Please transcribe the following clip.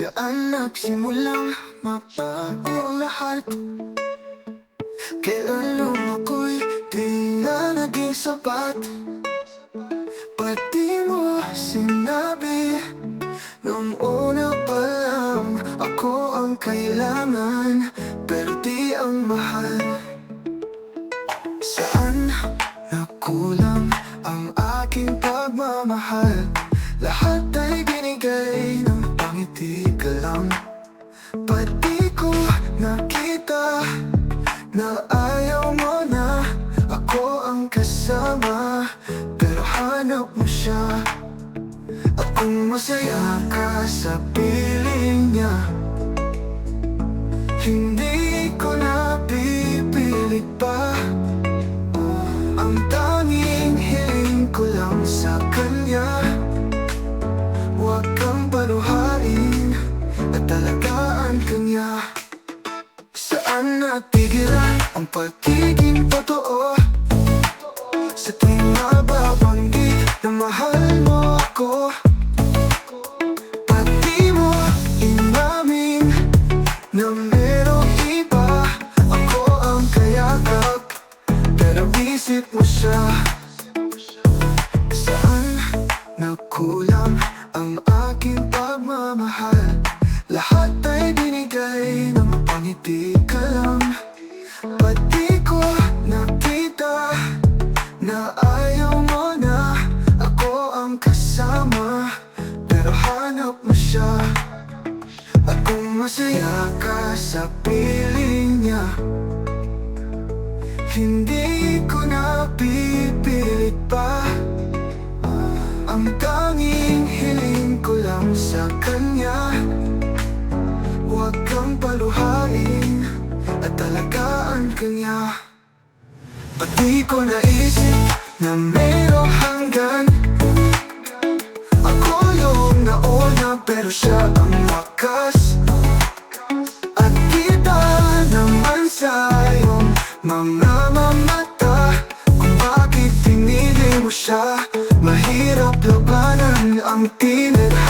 Saan nagsimulang mabago ang lahat? Kailan ako'y di na naging sapat? Ba't di mo sinabi nung una pa lang ako ang kailangan, pero di ang mahal? Saan nakulang ang aking pagmamahal? Lahat ay binigay ng pangiti ka lang. Ba't di ko nakita na ayaw mo na ako ang kasama, pero hanap mo siya? At kung masaya ka sa piling niya, hindi ko na pipilit pa. Ang tanging hiling ko lang sa kanya, huwag kang paluhain at talagaan ka niya. Saan natigilan ang pagiging totoo? Sa tuwing mababanggit na mahal mo ako, pati mo inamin na merong iba. Ako ang kayakap, pero isip mo siya. Saan nakulang ang aking pagmamahal? Lahat ay binigay ng pangiti ka lang. Ba't di ko nakita na ayaw mo na ako ang kasama, pero hanap mo siya? At kung masaya ka sa piling niya, hindi ko na pipilit pa. Ang tanging hiling ko lang sa kanya, huwag kang paluhain at talagaan ka niya. Ba't di ko naisip na mayroong hanggan? Ako yung nauna pero siya ang wakas. At kita naman sa iyong mga mata kung bakit pinili mo siya. Mahirap labanan ang tinadhana.